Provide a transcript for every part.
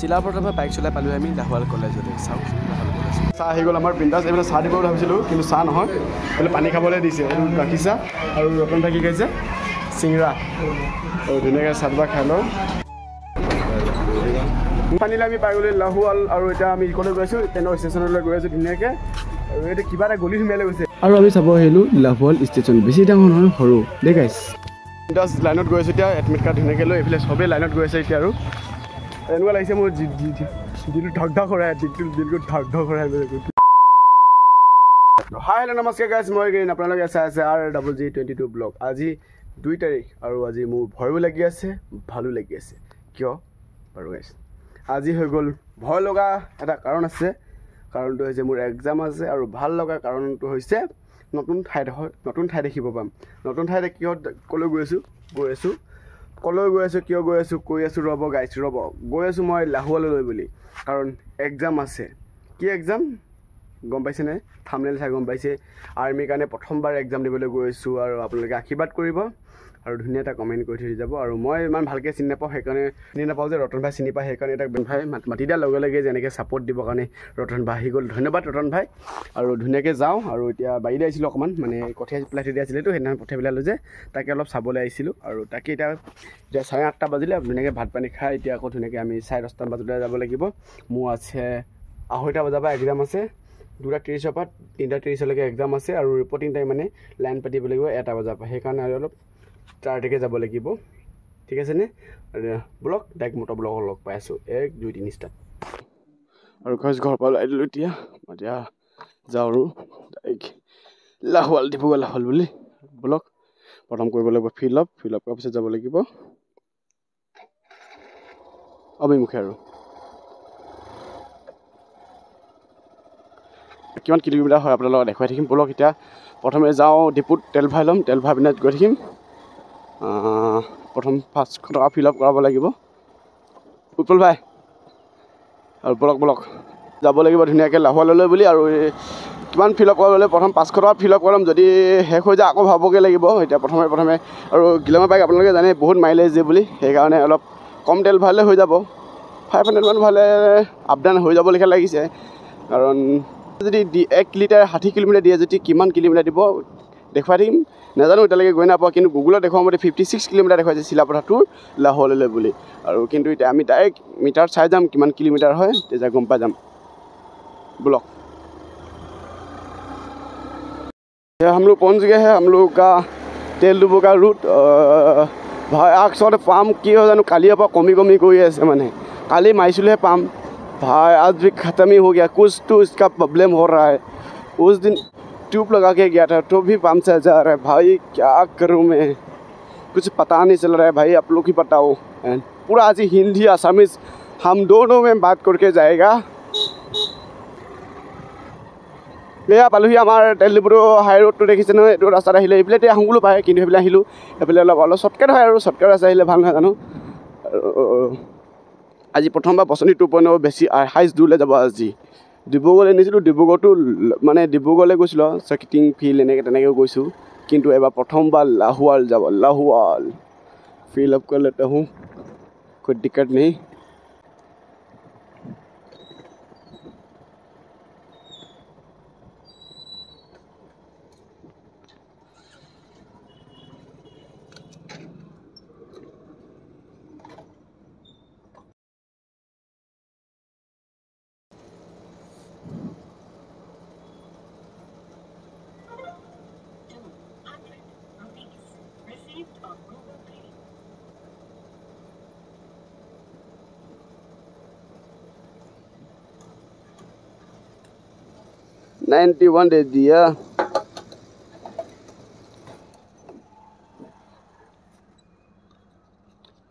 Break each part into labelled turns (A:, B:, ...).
A: চিলাপথাৰৰ পৰা বাইক চলাই পালোঁ আমি লাহোৱাল কলেজলৈ। চাওকচোন চাহ আহি গ'ল আমাৰ বিন্দাছ। এইফালে চাহ দিব বুলি ভাবিছিলোঁ কিন্তু চাহ নহয়, এইফালে পানী খাবলৈ দিছে। এইটো গাখীৰ চাহ আৰু ৰতন ভাই কি খাইছে চিংৰা। আৰু ধুনীয়াকৈ চাহ বা খাই লওঁ। পানীলৈ আমি পাই গ'লো লাহোৱাল আৰু এতিয়া আমি ইকলৈ গৈ আছোঁ, ট্ৰেইনৰ ষ্টেচনলৈ গৈ আছোঁ ধুনীয়াকৈ। আৰু এতিয়া কিবা এটা গলি সোমাই গৈছে আৰু আমি চাব আহিলোঁ লাহোৱাল ষ্টেচন। বেছি ডাঙৰ নহয়, সৰু দেই গাইছ। বিন্দাছ লাইনত গৈ আছোঁ এতিয়া, এডমিট কাৰ্ড ধুনীয়াকৈ লৈ। এইফালে চবেই লাইনত গৈ আছে এতিয়া। আৰু এনেকুৱা লাগিছে মোৰ দিনটো ধক ধক কৰাই, দিনটো ধক ধক কৰাই। হাই হেল্ল' নমস্কাৰ গাইছ, মই গেইন আপোনালোকে চাই আছে RGG22 ব্লগ। আজি 2 তাৰিখ আৰু আজি মোৰ ভয়ো লাগি আছে, ভালো লাগি আছে। কিয় বাৰু গাইছ, আজি হৈ গ'ল ভয় লগা এটা কাৰণ আছে। কাৰণটো হৈছে মোৰ এক্সাম আছে। আৰু ভাল লগা কাৰণটো হৈছে নতুন ঠাই দেখিব পাম। নতুন ঠাইতে কিহত ক'লৈ গৈ আছোঁ কিয় গৈ আছোঁ কৈ আছোঁ ৰ'ব গাইছ ৰ'ব। গৈ আছোঁ মই লাহোৱাললৈ বুলি, কাৰণ এক্সাম আছে। কি এক্সাম গম পাইছেনে? থাম্বনেইল চাই গম পাইছে। আৰ্মিৰ কাৰণে প্ৰথমবাৰ এক্সাম দিবলৈ গৈ আছোঁ। আৰু আপোনালোকে আশীৰ্বাদ কৰিব আৰু ধুনীয়া এটা কমেণ্ট কৰি থৈ যাব। আৰু মই ইমান ভালকৈ চিনি নাপাওঁ, সেইকাৰণে চিনি নাপাওঁ যে ৰতন ভাই চিনি পায়, সেইকাৰণে এটা ভাই মাতি দিয়াৰ লগে লগে যেনেকৈ ছাপৰ্ট দিবৰ কাৰণে ৰতন ভাই আহি গ'ল। ধন্যবাদ ৰতন ভাই। আৰু ধুনীয়াকৈ যাওঁ। আৰু এতিয়া বাৰীলৈ আহিছিলোঁ অকণমান, মানে কঠীয়া পেলাই থৈ দিয়া আছিলেতো, সেইদিনা কঠীয়া পেলালোঁ যে, তাকে অলপ চাবলৈ আহিছিলোঁ। আৰু তাকে এতিয়া 8:30 বাজিলে। ধুনীয়াকৈ ভাত পানী খাই এতিয়া আকৌ ধুনীয়াকৈ আমি 10:30 বজাতে যাব লাগিব। মোৰ আছে 2:30 বজাৰ পৰা এক্সাম আছে। 2:30 পৰা 3:30লৈকে এক্সাম আছে। আৰু ৰিপৰ্টিং টাইম মানে লাইন পাতিব লাগিব 1 বজাৰ পৰা, সেইকাৰণে আৰু অলপ টাৰ্টিকে যাব লাগিব। ঠিক আছেনে? ব্লগ ডাইৰেক্ট মটৰ ব্লগত লগ পাই আছোঁ 1 2 3 ষ্টাৰ্ট। আৰু ঘৰৰ পৰা ওলাই দিলোঁ এতিয়া যাওঁ আৰু ডাইৰেক্ট লাহোৱাল ডিব্ৰুগড় লাহোৱাল বুলি। ব্লগ প্ৰথম কৰিব লাগিব ফিল আপ কৰাৰ পিছত যাব লাগিব অভিমুখে। আৰু কিমান কিলোমিটাৰ হয় আপোনালোকক দেখুৱাই থাকিম। ব্লগ এতিয়া প্ৰথমে যাওঁ ডিপুত, তেল ভৰাই ল'ম। তেল ভৰাই পিনে গৈ থাকিম। প্ৰথম 500 টকা ফিল আপ কৰাব লাগিব উৎপল ভাই। আৰু ব্লগ যাব লাগিব ধুনীয়াকৈ লাহোৱাললৈ বুলি। আৰু কিমান ফিল আপ কৰাবলৈ প্ৰথম 500 টকা ফিল আপ কৰাম। যদি শেষ হৈ যায় আকৌ ভাবকৈ লাগিব। এতিয়া প্ৰথমে আৰু গ্লেমাৰ বাইক আপোনালোকে জানে বহুত মাইলেজ দিয়ে বুলি, সেইকাৰণে অলপ কম তেল ভৰালে হৈ যাব। 500 মান ভৰালে আপ ডাউন হৈ যাব লেখীয়া লাগিছে। কাৰণ যদি 1 লিটাৰ 60 কিলোমিটাৰ দিয়ে, যদি কিমান কিলোমিটাৰ দিব দেখুৱাই থাকিম। নাজানো, এতিয়ালৈকে গৈ নাপাওঁ, কিন্তু গুগলত দেখুৱা মতে 56 কিলোমিটাৰ দেখুৱাইছে চিলাপথাৰটোৰ লাহোৱাললৈ বুলি। আৰু কিন্তু এতিয়া আমি ডাইৰেক্ট মিটাৰত চাই যাম কিমান কিলোমিটাৰ হয়, তেতিয়া গম পাই যাম। ब्लॉग हम लोग पहुँच गए हैं हम लोग का तेल डुबो का रूट। भाई आखिर पाम कि जानो कालिर पर कमी गई है, माने काली मारिसिले पाम भाई आज भी ख़त्म ही हो गया। कुछ तो इसका प्रॉब्लम हो रहा है। उस दिन ट्यूब लगा के गया था तो भी पाम से जा रहा है। भाई क्या करूँ मैं, कुछ पता नहीं चल रहा है भाई, आप लोग ही बताओ। पूरा आज हिंदी आसामीज हम दोनों में बात करके जाएगा। এয়া পালোহি আমাৰ তেল ডিপুটো হাই ৰোডটো দেখিছে নহয়। এইটো ৰাস্তাত আহিলে এইফালে এতিয়া আহোঁ পায়, কিন্তু সেইফালে আহিলোঁ। এইফালে অলপ শ্বৰ্টকাট হয় আৰু শ্বৰ্টকাট ৰাস্তা আহিলে ভাল নহয় জানো। আৰু আজি প্ৰথমবাৰ 2.0 বেছি হাইষ্ট দূৰলৈ যাব। আজি ডিব্ৰুগড়লৈ নিছিলোঁ, ডিব্ৰুগড়টো মানে ডিব্ৰুগড়লৈ গৈছিলোঁ চেকিটিং ফিল্ড এনেকৈ তেনেকৈও গৈছোঁ, কিন্তু এবাৰ প্ৰথমবাৰ লাহোৱাল যাব। লাহোৱাল ফিল আপ কৰি লেতে হওঁ, कोई दिक्कत नहीं। $91 दे दिया।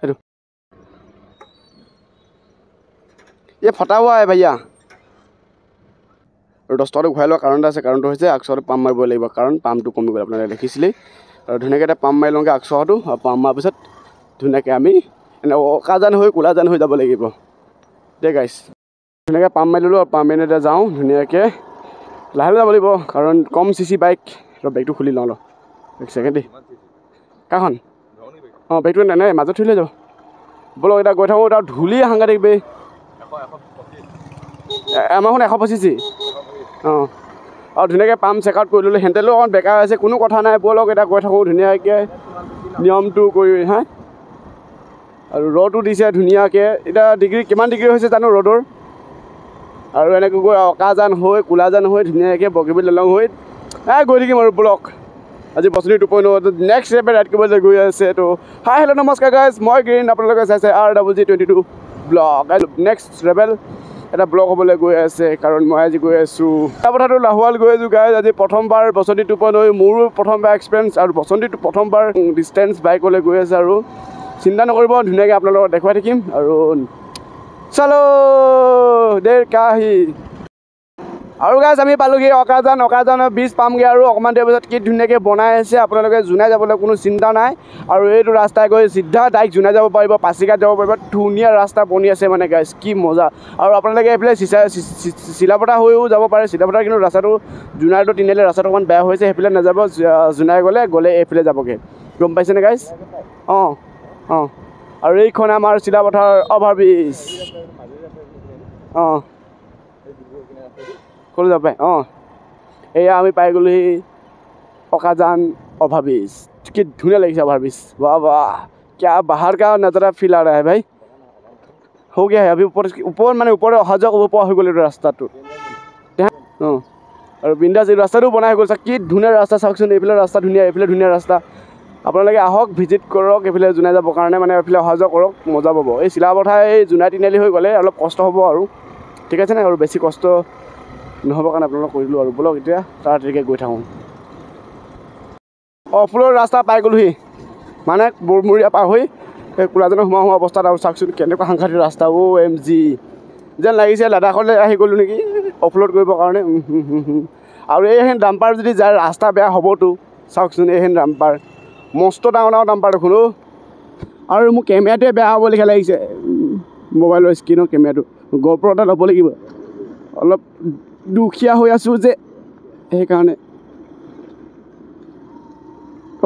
A: हेलो ये फटा हुआ है भैया। और 10 टका घूराई लोৱাৰ কাৰণ এটা আছে। কাৰণটো হৈছে আকচৰটো পাম্প মাৰিব লাগিব, কাৰণ পাম্পটো কমি গ'ল আপোনালোকে দেখিছিলেই। আৰু ধুনীয়াকৈ এটা পাম্প মাৰি লওঁগৈ আকচৰটো। আৰু পাম্প মাৰাৰ পিছত ধুনীয়াকৈ আমি এনে অকাজান হৈ ক'লাজান হৈ যাব লাগিব দেই গাইছ। ধুনীয়াকৈ পাম্প মাৰি ল'লোঁ। আৰু পাম্প মাৰি এতিয়া যাওঁ ধুনীয়াকৈ লাহে যাব লাগিব, কাৰণ কম CC বাইক। বেগটো খুলি লওঁ অলপ 1 ছেকেণ্ড দেই। কাখন অঁ বেগটো নাই মাজত থৈ লৈ যাব। ব'লক এতিয়া গৈ থাকোঁ। এতিয়া ধূলি সাংঘাতিক বে। আমাৰখন 125 অঁ আৰু ধুনীয়াকৈ পাম্প চেকআউট কৰি ল'লোঁ হেণ্টেলো অকণ বেকাৰ আছে কোনো কথা নাই ব'লক এটা গৈ থাকোঁ ধুনীয়াকৈ নিয়মটো কৰি হা আৰু ৰ'দো দিছে ধুনীয়াকৈ এতিয়া ডিগ্ৰী কিমান ডিগ্ৰী হৈছে জানো ৰ'দৰ আৰু এনেকৈ গৈ অকাজান হৈ কোলাজান হৈ ধুনীয়াকৈ বগীবিল দলং হৈ গৈ থাকিম আৰু ব্লক আজি বছৰি 2.0 নেক্সট ষ্টেপে ৰাইড কৰিবলৈ গৈ আছে তো হাই হেল্ল' নমস্কাৰ গাইজ মই গ্ৰীণ আপোনালোকে চাইছে RWG22 ব্লক নেক্সট ৰেবেল এটা ব্লক হ'বলৈ গৈ আছে কাৰণ মই আজি গৈ আছোঁ এটা কথাটো লাহোৱাল গৈ আছোঁ গাইজ আজি প্ৰথমবাৰ বছৰি 2.0 মোৰো প্ৰথমবাৰ এক্সপিৰিয়েঞ্চ আৰু বছন্তিটো প্ৰথমবাৰ ডিষ্টেঞ্চ বাইকলৈ গৈ আছে আৰু চিন্তা নকৰিব ধুনীয়াকৈ আপোনালোকক দেখুৱাই থাকিম আৰু চলো দেৰ কাহি আৰু গাইজ আমি পালোঁগৈ অকাজানৰ ব্ৰিজ পামগৈ আৰু অকণমান দেৰি পিছত কি ধুনীয়াকৈ বনাই আছে আপোনালোকে জোনাই যাবলৈ কোনো চিন্তা নাই আৰু এইটো ৰাস্তাই গৈ চিধা ডাইৰেক্ট জোনাই যাব পাৰিব পাচিঘাট যাব পাৰিব ধুনীয়া ৰাস্তা বনি আছে মানে গাইজ কি মজা আৰু আপোনালোকে এইফালে চিলাপতা হৈও যাব পাৰে চিলাপতা কিন্তু ৰাস্তাটো জোনাইটো তিনিআলি ৰাস্তাটো অকণমান বেয়া হৈছে সেইফালে নাযাব জোনাই গ'লে এইফালে যাবগৈ গম পাইছেনে গাইজ অঁ অঁ আৰু এইখন আমাৰ চিলাপথাৰ অভাৰব্ৰিজ অঁ ক'লৈ যাব পাৰে অঁ এয়া আমি পাই গ'লোহি অকাজান অভাৰব্ৰিজ কি ধুনীয়া লাগিছে অভাৰব্ৰিজ वाह वाह क्या बाहर का नज़ारा फील आ रहा है भाई हो गया है अभी ऊपर মানে ওপৰে অহা যোৱা কৰিব পৰা হৈ গ'ল এইটো ৰাস্তাটো অঁ আৰু বিন্দাছ এই ৰাস্তাটো বনাই হৈ গ'ল কি ধুনীয়া ৰাস্তা চাওকচোন এইফালে ৰাস্তা ধুনীয়া এইফালে ধুনীয়া ৰাস্তা আপোনালোকে আহক ভিজিট কৰক এইফালে জোনাই যাবৰ কাৰণে মানে এইফালে অহা যোৱা কৰক মজা পাব এই চিলাপথাৰ এই জোনাই তিনিআলি হৈ গ'লে অলপ কষ্ট হ'ব আৰু ঠিক আছে নাই আৰু বেছি কষ্ট নহ'বৰ কাৰণে আপোনালোকক কৰিলোঁ আৰু ব'লক এতিয়া তাড়াতাড়িকৈ গৈ থাকোঁ অফ্ৰ'ড ৰাস্তা পাই গ'লোহি মানে বৰমূৰীয়া পাৰ হৈ এই কোলাজানত সোমাই অৱস্থাত আৰু চাওকচোন কেনেকুৱা সাংঘাতিক ৰাস্তা OMG যেন লাগিছে লাডাখলৈ আহি গ'লোঁ নেকি অফ্ৰ'ড কৰিবৰ কাৰণে আৰু এইহেন ডাম্পাৰ যদি যায় ৰাস্তা বেয়া হ'বতো চাওকচোন এইহেন ডাম্পাৰ মস্ত ডাঙৰ ডাম্পাৰ দেখোন আৰু মোৰ কেমেৰাটোৱে বেয়া হ'ব লিখা লাগিছে মোবাইলৰ স্ক্ৰীণৰ কেমেৰাটো GoPro এটা ল'ব লাগিব অলপ দুখীয়া হৈ আছোঁ যে সেইকাৰণে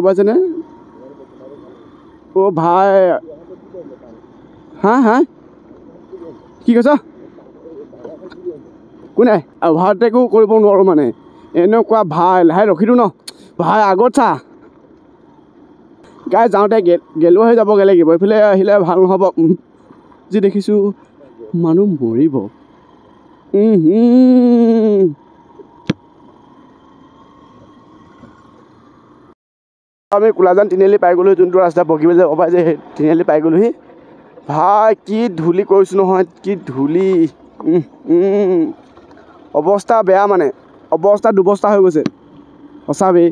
A: পাইছেনে অ' ভাই হা কি কৈছ কোনে অভাৰটেকো কৰিব নোৱাৰোঁ মানে এনেকুৱা ভাই লাহে ৰখি দিওঁ ন ভাই আগত চা গাই যাওঁতে গেলুৱা হৈ যাবগৈ লাগিব এইফালে আহিলে ভাল নহ'ব যি দেখিছোঁ মানুহ মৰিব আমি কোলাজান তিনিআলি পাই গ'লোহি যোনটো ৰাস্তা বগীবিল যাব পাৰে যে সেই তিনিআলি পাই গ'লোহি ভাই কি ধূলি কৰিছোঁ নহয় কি ধূলি অৱস্থা বেয়া মানে অৱস্থা দুবস্থা হৈ গৈছে সঁচাবেই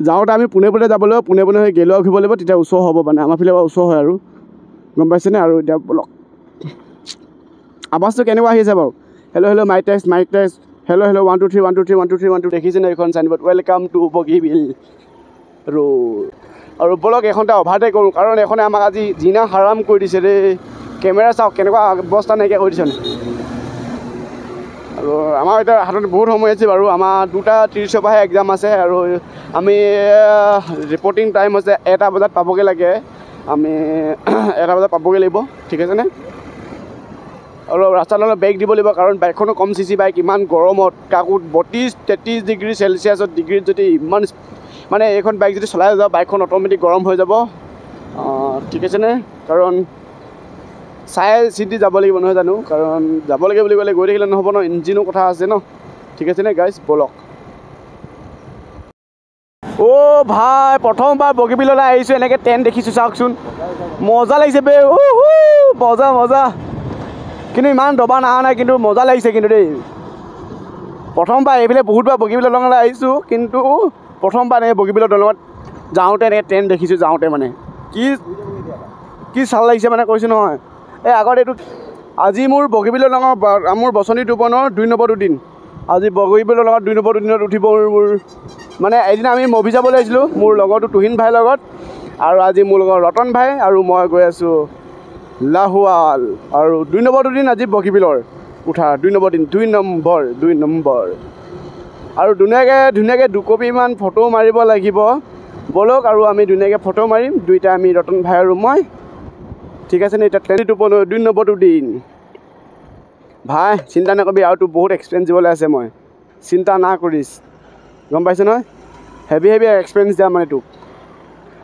A: যাওঁতে আমি পোনে যাব লাগিব পোনে হৈ গেলুৱা উঠিব লাগিব তেতিয়া ওচৰ হ'ব মানে আমাৰ ফালে ওচৰ হয় আৰু গম পাইছেনে আৰু এতিয়া ব'লক আৱাজটো কেনেকুৱা আহি আছে বাৰু হেল্ল' মাইক টেষ্ট হেল্ল' 1 2 3 1 2 3 1 2 3 1 2 দেখিছেনে এইখন signboard welcome to Bogibeel road আৰু ব'লক এইখনতে অভাৰটেক কৰোঁ কাৰণ এইখনে আমাক আজি জিনা হাৰাম কৰি দিছে দেই কেমেৰা চাওক কেনেকুৱা অৱস্থা নাইকিয়া কৰি দিছে আৰু আমাৰ এতিয়া হাতত বহুত সময় আছে বাৰু আমাৰ 2:30 পৰাহে এক্সাম আছে আৰু আমি ৰিপৰ্টিং টাইম হৈছে 1 বজাত পাবগৈ লাগে আমি 1 বজাত পাবগৈ লাগিব ঠিক আছেনে অলপ ৰাস্তাত অলপ ব্ৰেক দিব লাগিব কাৰণ বাইকখনো কম চিচি বাইক ইমান গৰমত কাকো 32-33 ডিগ্ৰী চেলচিয়াছত ডিগ্ৰীত যদি ইমান মানে এইখন বাইক যদি চলাই যাওঁ বাইকখন অট'মেটিক গৰম হৈ যাব ঠিক আছেনে কাৰণ চাই চিন্তি যাব লাগিব নহয় জানো কাৰণ যাব লাগে বুলি ক'লে গৈ থাকিলে নহ'ব ন ইঞ্জিনো কথা আছে ন ঠিক আছেনে গাইজ ব'লক অ' ভাই প্ৰথমবাৰ বগীবিললৈ আহিছোঁ এনেকৈ টেণ্ট দেখিছোঁ চাওকচোন মজা লাগিছে বে মজা কিন্তু ইমান দবা নহা নাই কিন্তু মজা লাগিছে কিন্তু দেই প্ৰথমবাৰ এইফালে বহুতবাৰ বগীবিল দলঙলৈ আহিছোঁ কিন্তু প্ৰথমবাৰ এনেকৈ বগীবিল দলঙত যাওঁতে এনেকৈ টেণ্ট দেখিছোঁ যাওঁতে মানে কি চাল লাগিছে মানে কৈছোঁ নহয় এই আগত এইটো আজি মোৰ বগীবিল দলঙৰ মোৰ বছনি 2.0 2 নম্বৰটো দিন আজি বগীবিল দলঙত 2 নম্বৰটো দিনত উঠিব মোৰ মানে এদিন আমি মুভি যাবলৈ আহিছিলোঁ মোৰ লগৰটো তুহিন ভাইৰ লগত আৰু আজি মোৰ লগৰ ৰতন ভাই আৰু মই গৈ আছোঁ লাহোৱাল আৰু 2 নম্বৰটো দিন আজি বগীবিলৰ উঠা 2 নম্বৰ দিন 2 নম্বৰ আৰু ধুনীয়াকৈ 2 কপিমান ফটো মাৰিব লাগিব ব'লক আৰু আমি ধুনীয়াকৈ ফটো মাৰিম দুইটা আমি ৰতন ভাই আৰু মই ঠিক আছে নে এটা 22 নম্বৰটো দিন ভাই চিন্তা নকৰিবি আৰু তোৰ বহুত এক্সপেৰিয়েঞ্চ দিবলৈ আছে মই চিন্তা না কৰিছ গম পাইছ নহয় হেভি এক্সপেৰিয়েঞ্চ দিয়া মানে তোক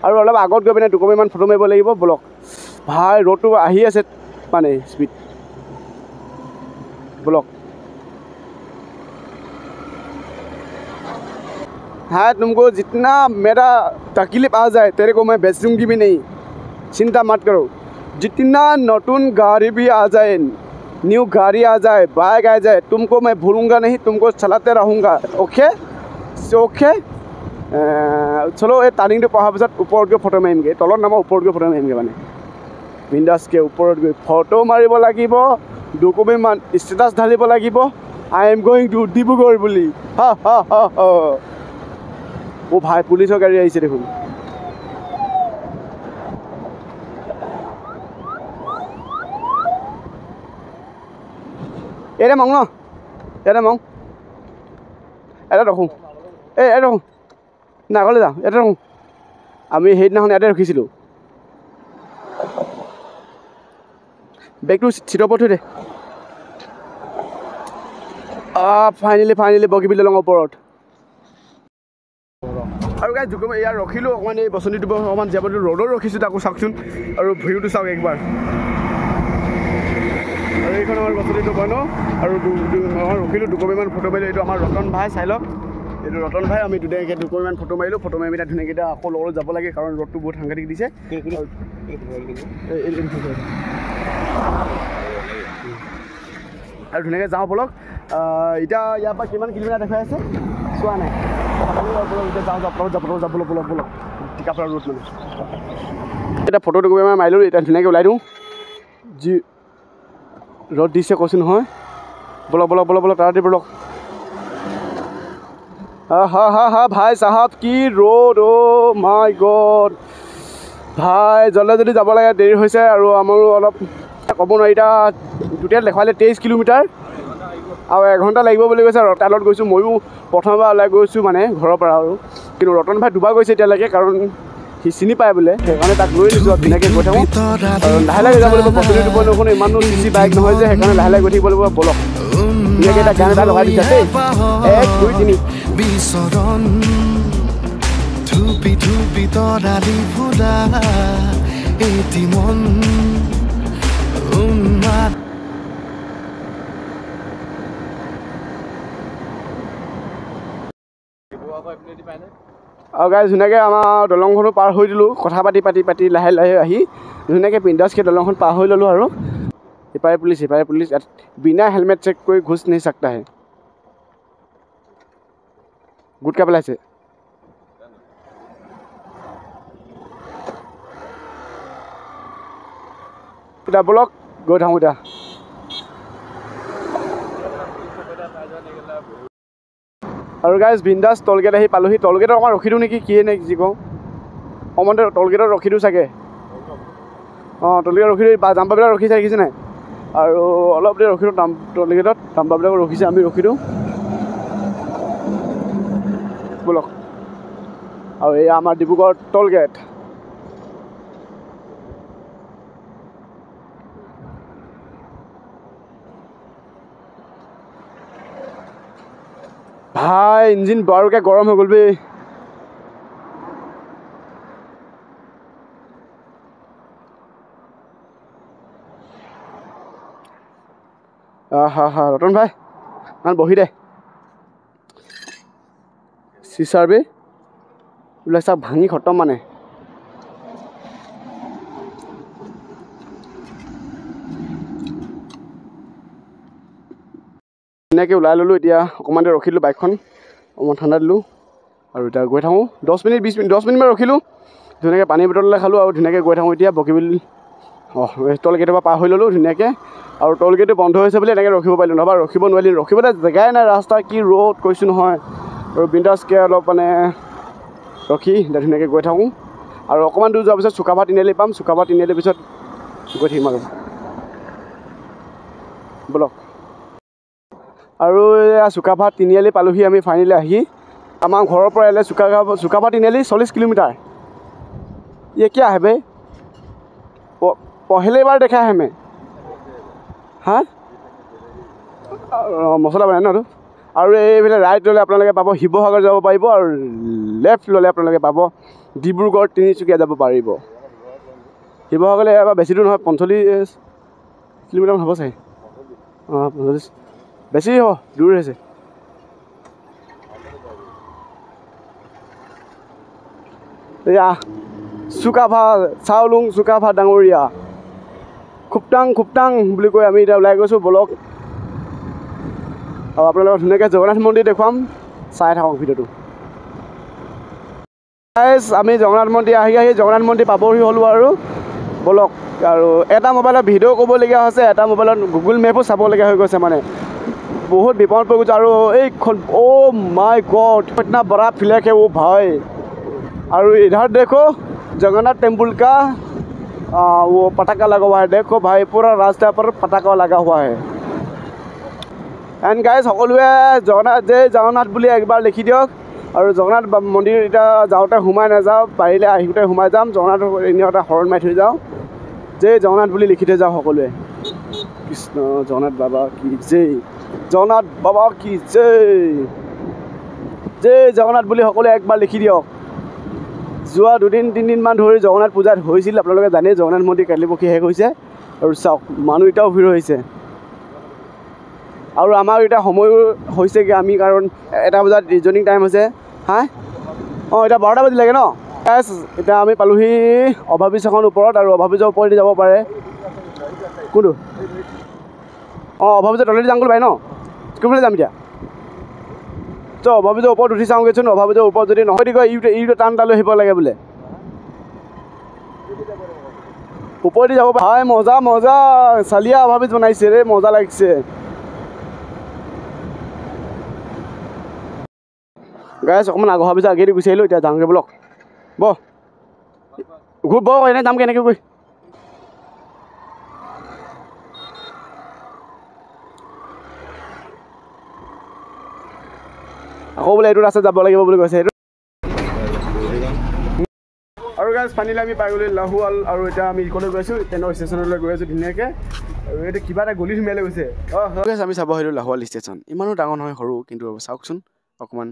A: আৰু অলপ আগত গৈ পিনে তোক ইমান ফটো মাৰিব লাগিব বলক ভাই ৰ'দটো আহি আছে মানে স্পীড বলক हाँ तुमको जितना मेरा तकलीफ आ जाए तेरे को मैं बेचूंगी भी नहीं चिंता मत करो जितना नतून गाड़ी भी आ जाए न्यू गाड़ी आ जाए बाइक आ जाए तुमको मैं भूलूंगा नहीं तुमको चलाते रहूँगा ओके ओके चलो ये टार्निंग तो पहाड़ पाছত ऊपर गई फटो मारिमगे तलत नाम ऊपर गई फटो मारिमगे माने बिंदासके ऊपर गई फटो मारिब लागिब डकुमेन्ट स्टेटास ढालिब लागिब I am going to Dibrugarh बुली हा हा हा हा ओ भाई पुलिसर गाड़ी आइছে দেখুন এরে মং ন এরে মং এটা রাখো এই রাখো না গলে যাও এটা রাখো আমি সেইদিনাখন ইয়াতে ৰখিছিলোঁ বেগটো চিটৰ ওপৰত থৈ দে ফাইনেলি বগীবিল দলঙৰ ওপৰত আৰু গাইজ জুকম ইয়াৰ ৰখিলোঁ অকণমান এই বসন্তীটো অকণমান যাবতো ৰ'দত ৰখিছোঁ তাকো চাওকচোন আৰু ভিউটো চাওক একবাৰ আৰু এইখন আমাৰ বসন্তীটো বন আৰু আমাৰ ৰখিলোঁ দুকপিমান ফটো মাৰিলোঁ এইটো আমাৰ ৰতন ভাই চাই লওক এইটো ৰতন ভাই আমি ধুনীয়াকৈ দুকপিমান ফটো মাৰিলোঁ ফটো মাৰি পিনে ধুনীয়াকৈ এতিয়া আকৌ লগত যাব লাগে কাৰণ ৰ'দটো বহুত সাংঘাতিক দিছে আৰু ধুনীয়াকৈ যাওঁ বলক এতিয়া ইয়াৰ পৰা কিমান কিলোমিটাৰ দেখাই আছে চোৱা নাই বলক টিকাপৰা ৰোড মানে এতিয়া ফটো দুকপিমান মাৰিলোঁ এতিয়া ধুনীয়াকৈ ওলাই দিওঁ যি ৰ'দ দিছে কৈছোঁ নহয় বলক তাড়াতাড়ি বলক হা ভাই সাহাব কি ৰ'দ অ' মাই গড ভাই জলদি যাব লাগে দেৰি হৈছে আৰু আমাৰো অলপ ক'ব নোৱাৰি এতিয়া টোটেল দেখুৱালে 23 কিলোমিটাৰ আৰু এঘণ্টা লাগিব বুলি কৈছে ৰতালত গৈছোঁ ময়ো প্ৰথমবাৰ ওলাই গৈছোঁ মানে ঘৰৰ পৰা আৰু কিন্তু ৰতন ভাই দুবাৰ গৈছে এতিয়ালৈকে কাৰণ সি চিনি পায় বোলে সেইকাৰণে তাক লৈ নিছোঁ আৰু ধুনীয়াকৈ গৈ থাকোঁ আৰু লাহে যাব লাগিব বছৰি দিব নকোনো ইমানো চিচি বাইক নহয় যে সেইকাৰণে লাহে গৈ থাকিব লাগিব বলক ধুনীয়াকৈ এটা গান এটা লগাই দিছে দেই 1 2 3 বিচৰণ ধুপি তৰালি ফুলা এটি মন আৰু গাইজ ধুনীয়াকৈ আমাৰ দলংখনো পাৰ হৈ দিলোঁ কথা পাতি লাহে আহি ধুনীয়াকৈ বিন্দাছকৈ দলংখন পাৰ হৈ ল'লোঁ আৰু সিপাৰে পুলিচ ইয়াত বিনা হেলমেট চেক কৰি ঘোচ নি सकता है গুটকা পেলাইছে এতিয়া বলক গৈ থাকোঁ এতিয়া আৰু গাইজ বিন্দাছ টলগেট আহি পালোহি টলগেটত অকণমান ৰখি দিওঁ নেকি কিয়ে নে যি কওঁ অকণমান টলগেটত ৰখি দিওঁ চাগে অঁ টলগেটত ৰখি দিওঁ জাম্পাৰবিলাক ৰখিছে দেখিছে নাই আৰু অলপ দেৰি ৰখি দিওঁ টলগেটত জাম্পাৰবিলাক ৰখিছে আমি ৰখি দিওঁ বলক আৰু এই আমাৰ ডিব্ৰুগড় টলগেট ভাই ইঞ্জিন বাৰুকৈ গৰম হৈ গ'ল বে হা ৰতন ভাই মান বহি দে চিচাৰ বে এইবিলাক চব ভাঙি খতম মানে ধুনীয়াকৈ ওলাই ল'লোঁ এতিয়া অকণমান দেৰি ৰখিলোঁ বাইকখন অকণমান ঠাণ্ডা দিলোঁ আৰু এতিয়া গৈ থাকোঁ 10 মিনিট 20 মিনিট 10 মিনিটমান ৰখিলোঁ ধুনীয়াকৈ পানী বটললৈ খালোঁ আৰু ধুনীয়াকৈ গৈ থাকোঁ এতিয়া বগীবিল টলগেটৰ পৰা পাৰ হৈ ল'লোঁ ধুনীয়াকৈ আৰু টলগেটটো বন্ধ হৈছে বুলি এনেকৈ ৰখিব পাৰিলোঁ নহ'বা ৰখিব নোৱাৰিলোঁ ৰখিবলৈ জেগাই নাই ৰাস্তা কি ৰ'দ কৈছোঁ নহয় আৰু বিন্দাছকৈ অলপ মানে ৰখি এতিয়া ধুনীয়াকৈ গৈ থাকোঁ আৰু অকণমান দূৰ যোৱাৰ পিছত চুকাফা তিনিআলি পাম চুকাফা তিনিআলিৰ পিছত গৈ থাকিম আৰু বলক আৰু এয়া চুকাফা তিনিআলি পালোহি আমি ফাইনেলি আহি আমাৰ ঘৰৰ পৰা এলে চুকাফা তিনিআলি 40 কিলোমিটাৰ ये क्या है बे पहले बार देखा है हमें हाँ मसला बनाय न और ये राइट लले आपलोके पाबो शिवसागर যাব পাৰিব और लेफ्ट लले आपलोके पाबो डिब्रुगढ़ तिनिचुकिया যাব পাৰিব शिवसागरले एबा बेছি दूर নহয় 45 किलोमीटर হ'ব চাই 45 বেছি হ'ব দূৰ আছে এয়া সুকাফা চাউলুং সুকাফা ডাঙৰীয়া খুপটাং বুলি কৈ আমি এতিয়া ওলাই গৈছো বলক আৰু আপোনালোকক ধুনীয়াকৈ জগন্নাথ মন্দিৰ দেখুৱাম চাই থাকক ভিডিঅ'টো গাইজ আমি জগন্নাথ মন্দিৰ আহি জগন্নাথ মন্দিৰ পাবহি হ'লো আৰু বলক আৰু এটা মোবাইলত ভিডিঅ' ক'বলগীয়া হৈছে এটা মোবাইলত গুগল মেপো চাবলগীয়া হৈ গৈছে মানে बहुत विपद पड़ गई और ओ माय गॉड इतना बड़ा फ्लैग है वो भाई और इधर देखो जगन्नाथ टेम्पल का वो पटाखा लगा हुआ है देखो भाई पूरा रास्ता पर पटाखा लगा हुआ है एंड गाइज सकलोए जगन्नाथ जय जगन्नाथ बुली एक बार लिखि दियक और जगन्नाथ मंदिर इतना जाते सोमाय नाजाओ पारिले आहिते सोमाय जाम जगन्नाथ एने एटा हरण मारि थৈ जाओ जय जगन्नाथ बुली लिखि थৈ जाओ सकलोए कृष्ण जगन्नाथ बाबा की जय जगन्नाथ बाबा की जय जय जगन्नाथ बुली सकलोए एक बार लिखि दियक যোৱা 2-3 দিন মান ধৰি জগন্নাথ পূজাত হৈছিল আপোনালোকে জানে জগন্নাথ মন্দিৰ কালিপক্ষী শেষ হৈছে আৰু চাওক মানুহ এটাও ভিৰ হৈছে আৰু আমাৰ এটা সময় হৈছে কি আমি কাৰণ 1টা বজাত ৰিজনিং টাইম হৈছে হা এটা 12টা বাজি লাগে ন গাইস এটা আমি পালোহি অভাবিছখন ওপৰত আৰু অভাবিছৰ ওপৰেদি যাব পাৰে কোনটো অভাবিছৰ তলেদি যাম পাই ন কোনফালে যাম এতিয়া तो अभाविजर ऊपर उठी चाओगे अभाविजर ऊपर जो नई इउ टान ताल लगे बोले ऊपर जा भाई मजा मजा चालिया अभाविज बनाइसे रे मजा लगे गाइस अकमान आग अभाविज आगे गुसि आलो इतना जाओगे बोलक बह घूर बह एने जाम केनेके गई আকৌ বোলে এইটো ৰাস্তা যাব লাগিব বুলি কৈছে আৰু গাইজ ফাইনেলি আমি পাই গ'লো লাহোৱাল আৰু এতিয়া আমি ইকলৈ গৈছোঁ ট্ৰেইনৰ ষ্টেচনলৈ গৈ আছোঁ ধুনীয়াকৈ আৰু এইটো কিবা এটা গলি সোমাই গৈছে গাইজ আমি চাব আহিলোঁ লাহোৱাল ষ্টেচন ইমানো ডাঙৰ নহয় সৰু কিন্তু চাওকচোন অকণমান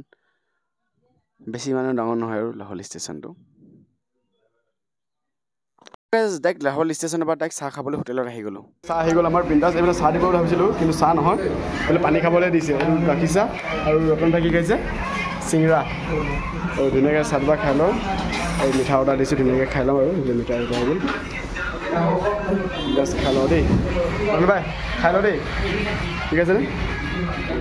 A: বেছি ইমানো ডাঙৰ নহয় আৰু লাহোৱাল ষ্টেচনটো ডাইৰেক্ট লাহোৱাল ষ্টেচনৰ পৰা ডাইৰেক্ট চাহ খাবলৈ হোটেলত আহি গ'লোঁ চাহ আহি গ'ল আমাৰ বিন্দাছ এইবিলাক চাহ দিব বুলি ভাবিছিলোঁ কিন্তু চাহ নহয় বোলে পানী খাবলৈ দিছে গাখীৰ চাহ আৰু ৰতন ভাই কি খাইছে চিংৰা আৰু ধুনীয়াকৈ চাহ বা খাই লওঁ আৰু মিঠা অৰ্ডাৰ দিছোঁ ধুনীয়াকৈ খাই লওঁ আৰু মিঠা অৰ্ডাৰ হৈ গ'ল জাষ্ট খাই লওঁ দেই ৰতন ভাই খাই লওঁ দেই ঠিক আছেনে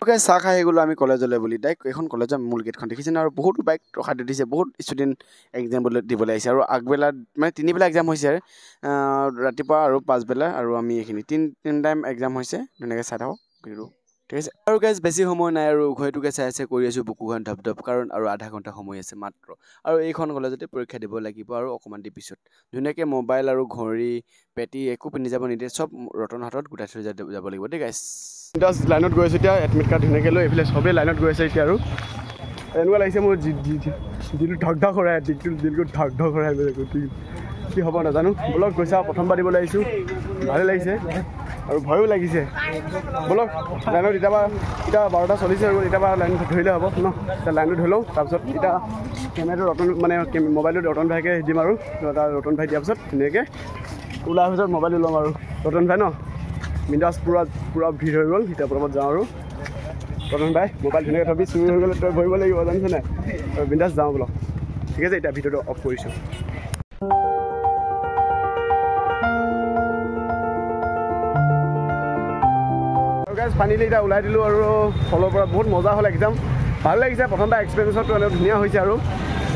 A: ओके चाह खाई गलो आम कलेजले डायरेक्ट एन कलेजर मूल गेटन देखिसे और बहुत बाइक रखा दी बहुत स्टूडेंट एग्जाम दिबले और आगबेला मैं 3 बेला एग्जाम रातिपुवा और 5 बेला और आम ये 3 टाइम एग्जाम धुनिया चाह थको ठीक है और गाइज बेसि समय ना और उभयटोके चाई कर बुकुखन धप धप कारण और आधा घंटा समय আছে मात्र और এইখন कलेजते परीक्षा দিব লাগিব और অকমান দি পিছত ধুনিয়াকে মোবাইল और घड़ी पेटी একো পিন্ধি যাব নিদিয়ে सब रतन हातत गुटाই থৈ যাব লাগিব দেই गाइज दस लाइनत गई आছো এতিয়া এডমিট কাৰ্ড ধুনীয়াকৈ লৈ এইফালে সবে লাইনত গৈ আছে এতিয়া আৰু এনেকুৱা লাগিছে মোৰ দিলটো ঢক ঢক কৰাই দিলটো ঢক ঢক কৰাই কি হ'ব নাজানো বলক গৈছা প্ৰথমবাৰ দিবলৈ আহিছোঁ ভালে লাগিছে আৰু ভয়ো লাগিছে বলক লাইনত এতিয়া 12টা 40 হৈ গ'ল এতিয়া লাইন ধৰিলে হ'ব ন এতিয়া লাইনটো ধৰি লওঁ তাৰপিছত এতিয়া কেমেৰাটো ৰতন মানে মোবাইলটো ৰতন ভাইকে দিম আৰু ৰতন ভাই দিয়াৰ পিছত ধুনীয়াকৈ ওলাই পিছত মোবাইলটো ল'ম আৰু ৰতন ভাই ন বিন্দাছ পুৰা ভিৰ হৈ গ'ল এতিয়া পৰবত যাওঁ আৰু ৰতন ভাই মোবাইল ধুনীয়াকৈ থবি চুৰি হৈ গ'লে তই ভৰিব লাগিব জানিছ নাই আৰু বিন্দাছ যাওঁ বলক ঠিক আছে এতিয়া ভিডিঅ'টো অফ কৰিছোঁ ফাইনেলি এতিয়া ওলাই দিলোঁ আৰু ফলৰ পৰা বহুত মজা হ'ল এক্সাম ভাল লাগিছে প্ৰথমবাৰ এক্সপিৰিয়েঞ্চটো অলপ ধুনীয়া হৈছে আৰু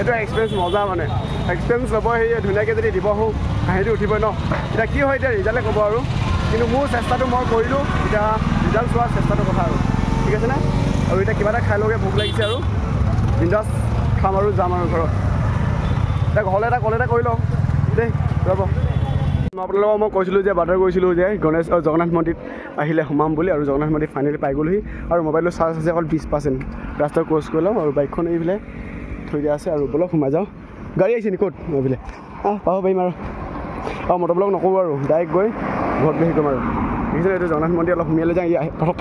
A: এইটো এক্সপিৰিয়েঞ্চ মজা মানে এক্সপিৰিয়েঞ্চ ল'ব সেই ধুনীয়াকৈ যদি দিব হওঁ কাহিনীটো উঠিবই ন এতিয়া কি হয় এতিয়া ৰিজাল্টে ক'ব আৰু কিন্তু মোৰ চেষ্টাটো মই কৰিলোঁ এতিয়া ৰিজাল্ট চোৱাৰ চেষ্টাটো কথা আৰু ঠিক আছেনে আৰু এতিয়া কিবা এটা খাই লওঁগৈ ভোক লাগিছে আৰু বিন্দাছ খাম আৰু যাম আৰু ঘৰত এতিয়া ঘৰলৈ এটা কল এটা কৰি লওঁ দেই ৰ'ব মই আপোনালোকক মই কৈছিলোঁ যে বাটৰ গৈছিলোঁ যে জগন্নাথ মন্দিৰত আহিলে সোমাম বুলি আৰু জগন্নাথ মন্দিৰ ফাইনেলি পাই গ'লোহি আৰু মোবাইলটো চাৰ্জ আছে অকল 20% ৰাস্তা ক্ৰছ কৰি লওঁ আৰু বাইকখন এইফালে থৈ দিয়া আছে আৰু বলক সোমাই যাওঁ গাড়ী আহিছে নি ক'ত এইফালে পাব পাৰিম আৰু আৰু মটৰব্লগ নকৰোঁ আৰু ডাইৰেক্ট গৈ ঘৰত গৈ শিকম আৰু দেখিছে এইটো জগন্নাথ মন্দিৰ অলপ সোমিয়ালে যাওঁ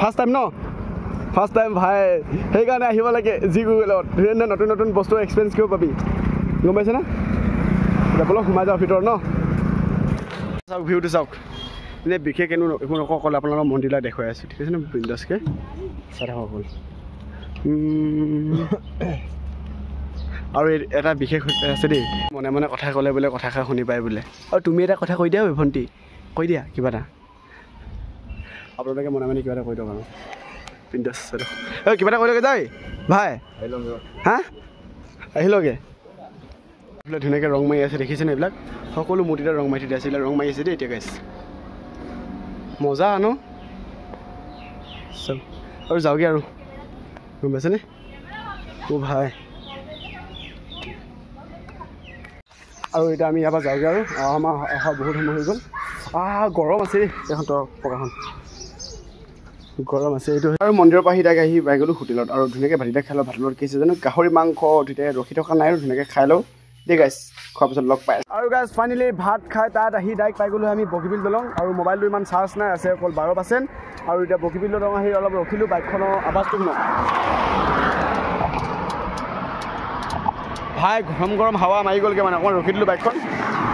A: ফাৰ্ষ্ট টাইম ন ফাৰ্ষ্ট টাইম ভাই সেইকাৰণে আহিব লাগে যি গুগলত ধুনীয়া নতুন নতুন বস্তু এক্সপেৰিয়েঞ্চ কৰিব পাবি গম পাইছে না বলক সোমাই যাওঁ ভিতৰত ন চাওক ভিউটো চাওক এনেই বিশেষ একো নকওঁ অকল আপোনালোকৰ মন্দিৰবিলাক দেখুৱাই আছোঁ ঠিক আছে নে বিন্দাছকৈ চাই থাকক অকল আৰু এটা বিশেষ আছে দেই মনে মনে কথা ক'লে বোলে কথাষাৰ শুনি পায় বোলে আৰু তুমি এটা কথা কৈ দিয়া ভণ্টি কৈ দিয়া কিবা এটা আপোনালোকে মনে মনে কিবা এটা কৈ দিয়ক আৰু বিন্দাছ কিবা এটা কৈ দিয়ক যাই ভাই হা আহিলগে ধুনীয়াকৈ ৰং মাৰি আছে দেখিছেনে এইবিলাক সকলো মূৰ্তিতে ৰং মাৰি দিয়া আছিলে ৰং মাৰি আছে দেই এতিয়া গাইছ মজা ন চব আৰু যাওঁগৈ আৰু গম পাইছেনে অ' ভাই আৰু এতিয়া আমি ইয়াৰ পৰা যাওঁগৈ আৰু আমাৰ অহা বহুত সময় হৈ গ'ল গৰম আছে দেই এখন পকাখন গৰম আছে এইটো আৰু মন্দিৰৰ পৰা সিটাকৈ আহি পাই গ'লোঁ হোটেলত আৰু ধুনীয়াকৈ ভাতকেইটা খাই লওঁ ভাতৰ লগত কি আছে জানো গাহৰি মাংস ধুনীয়াকৈ ৰখি থকা নাই আৰু ধুনীয়াকৈ খাই লওঁ দেই গাইছ খোৱাৰ পিছত লগ পাই আৰু গাইছ ফাইনেলি ভাত খাই তাত আহি ডাইৰেক্ট পাই গ'লোঁ আমি বগীবিল দলং আৰু মোবাইলটো ইমান চাৰ্জ নাই আছে অকল 12% আৰু এতিয়া বগীবিল দলং আহি অলপ ৰখিলোঁ বাইকখনৰ আৱাজটো শুনো ভাই গৰম গৰম হাৱা মাৰি গ'লগৈ মানে অকণমান ৰখি দিলোঁ বাইকখন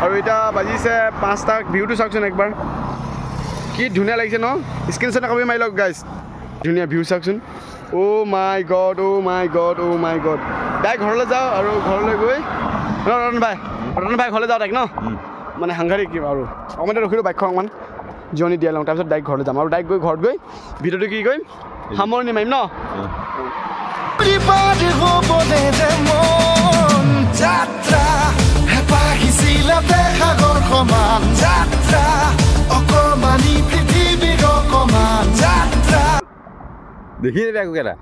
A: আৰু এতিয়া বাজিছে 5টা ভিউটো চাওকচোন একবাৰ কি ধুনীয়া লাগিছে ন স্ক্ৰীনশ্বট কপি মাৰি লওক গাইছ ধুনীয়া ভিউ চাওকচোন অ' মাই গড অ' মাই গড অ' মাই গড ডাইৰেক্ট ঘৰলৈ যাওঁ আৰু ঘৰলৈ গৈ ৰতন ভাই ঘৰলৈ যাওঁ তাইক ন মানে সাংঘাতিক আৰু অকণমান ৰখিলোঁ বাইকখন অকণমান জিৰণি দিয়া লওঁ তাৰপিছত ডাইৰেক্ট ঘৰলৈ যাম আৰু ডাইৰেক্ট গৈ ঘৰত গৈ ভিডিঅ'টো কি কৰিম সামৰণি মাৰিম ন
B: যাত্ৰা হেপাহিছিলা সাগৰ সমান যাত্ৰা অকমানি পৃথিৱীৰ অকমান যাত্ৰা দেখি দেবে আকৌ কেইটা